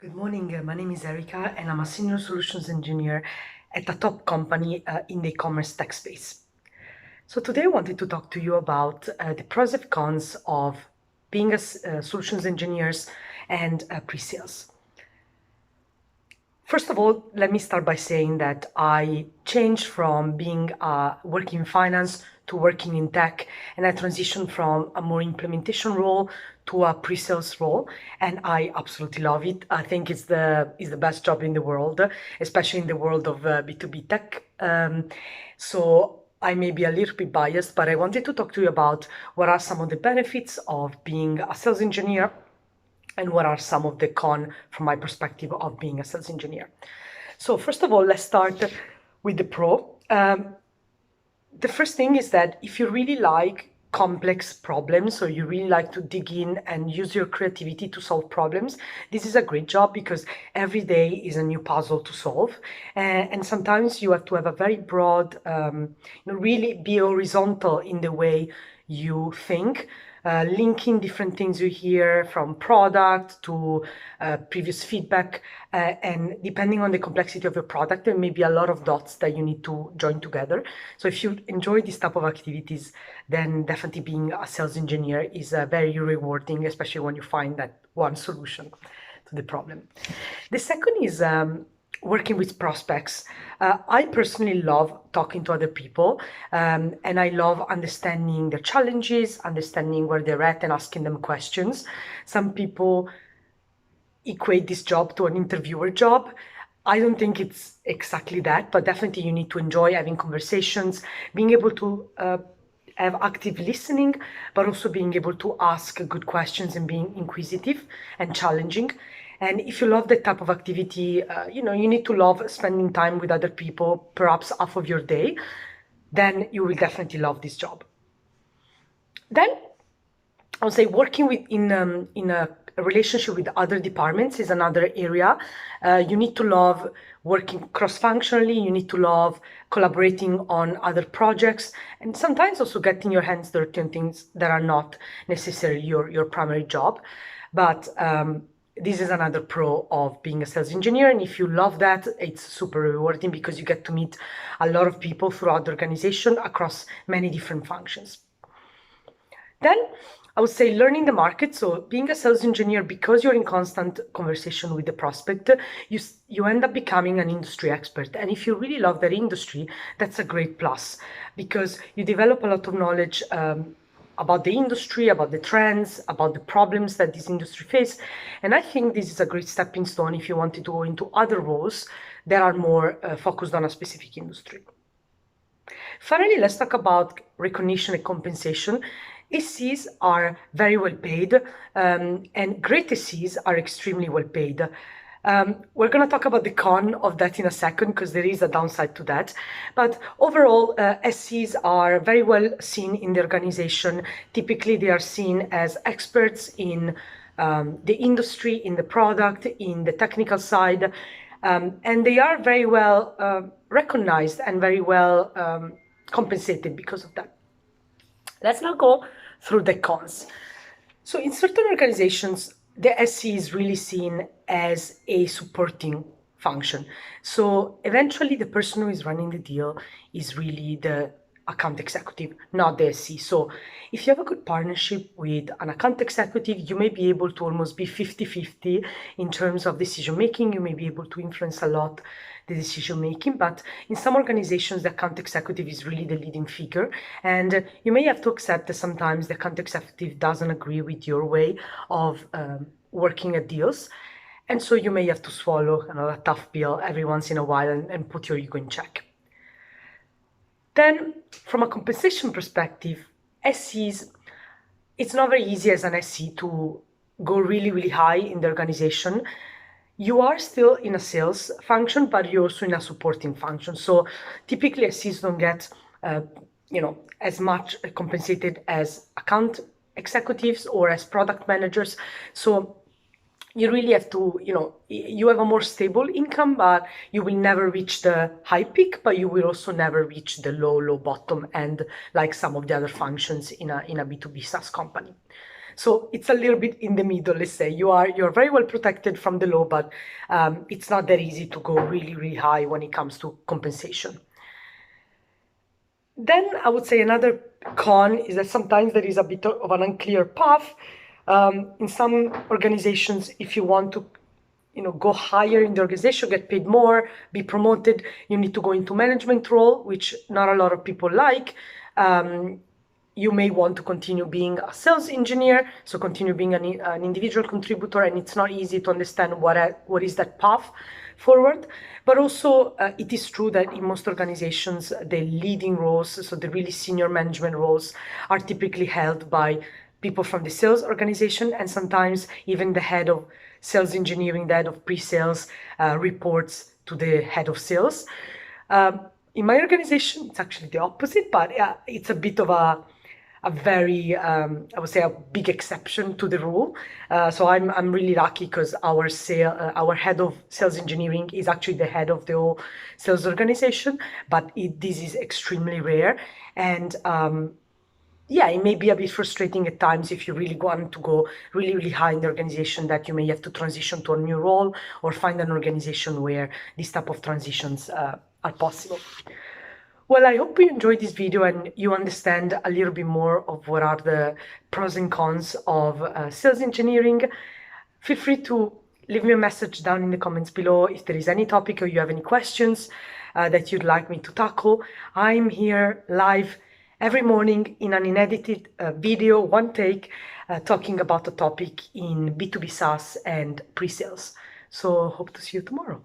Good morning. My name is Erica, and I'm a senior solutions engineer at a top company in the e-commerce tech space. So today I wanted to talk to you about the pros and cons of being a solutions engineers and pre-sales. First of all, let me start by saying that I changed from being working in finance to working in tech, and I transitioned from a more implementation role to a pre-sales role, and I absolutely love it. I think it's the best job in the world, especially in the world of B2B tech. So I may be a little bit biased, but I wanted to talk to you about what are some of the benefits of being a sales engineer and what are some of the cons from my perspective of being a sales engineer. So first of all, let's start with the pro. The first thing is that if you really like complex problems or you really like to dig in and use your creativity to solve problems, this is a great job because every day is a new puzzle to solve. And sometimes you have to have a very broad, really be horizontal in the way you think, linking different things you hear from product to previous feedback. And depending on the complexity of your product, there may be a lot of dots that you need to join together. So if you enjoy this type of activities, then definitely being a sales engineer is very rewarding, especially when you find that one solution to the problem. The second is working with prospects. I personally love talking to other people, and I love understanding their challenges, understanding where they're at, and asking them questions. Some people equate this job to an interviewer job. I don't think it's exactly that, but definitely you need to enjoy having conversations, being able to have active listening, but also being able to ask good questions and being inquisitive and challenging. And if you love that type of activity, you need to love spending time with other people, perhaps half of your day, then you will definitely love this job. Then I would say working in a relationship with other departments is another area. You need to love working cross-functionally. You need to love collaborating on other projects, and sometimes also getting your hands dirty on things that are not necessarily your primary job. But this is another pro of being a sales engineer, and if you love that, it's super rewarding because you get to meet a lot of people throughout the organization across many different functions. Then I would say learning the market. So being a sales engineer, because you're in constant conversation with the prospect, you end up becoming an industry expert. And if you really love that industry, that's a great plus because you develop a lot of knowledge about the industry, about the trends, about the problems that this industry face. And I think this is a great stepping stone if you wanted to go into other roles that are more focused on a specific industry. Finally, let's talk about recognition and compensation. SCs are very well paid, and great SCs are extremely well paid. We're going to talk about the con of that in a second because there is a downside to that. But overall, SCs are very well seen in the organization. Typically, they are seen as experts in the industry, in the product, in the technical side, and they are very well recognized and very well compensated because of that. Let's now go through the cons. So in certain organizations, the SC is really seen as a supporting function. So eventually the person who is running the deal is really the account executive, not the SC. So if you have a good partnership with an account executive, you may be able to almost be 50-50 in terms of decision making. You may be able to influence a lot the decision making, but in some organizations, the account executive is really the leading figure. And you may have to accept that sometimes the account executive doesn't agree with your way of working at deals. And so you may have to swallow a tough pill every once in a while and put your ego in check. Then, from a compensation perspective, SCs, it's not very easy as an SC to go really, really high in the organization. You are still in a sales function, but you're also in a supporting function. So typically SCs don't get, as much compensated as account executives or as product managers. So you really have to, you have a more stable income, but you will never reach the high peak, but you will also never reach the low bottom end like some of the other functions in a B2B SaaS company. So it's a little bit in the middle, let's say. You're very well protected from the law, but it's not that easy to go really, really high when it comes to compensation. Then I would say another con is that sometimes there is a bit of an unclear path. In some organizations, if you want to go higher in the organization, get paid more, be promoted, you need to go into management role, which not a lot of people like. You may want to continue being a sales engineer, so continue being an individual contributor, and it's not easy to understand what is that path forward. But also, it is true that in most organizations, the leading roles, so the really senior management roles, are typically held by people from the sales organization, and sometimes even the head of sales engineering, the head of pre-sales, reports to the head of sales. In my organization, it's actually the opposite, but it's a bit of a very, I would say, a big exception to the rule. So I'm really lucky because our head of sales engineering is actually the head of the whole sales organization, but this is extremely rare. And yeah, it may be a bit frustrating at times if you really want to go really, really high in the organization, that you may have to transition to a new role or find an organization where these type of transitions are possible. Well, I hope you enjoyed this video and you understand a little bit more of what are the pros and cons of sales engineering. Feel free to leave me a message down in the comments below if there is any topic or you have any questions that you'd like me to tackle. I'm here live every morning in an unedited video, one take, talking about a topic in B2B SaaS and pre-sales. So hope to see you tomorrow.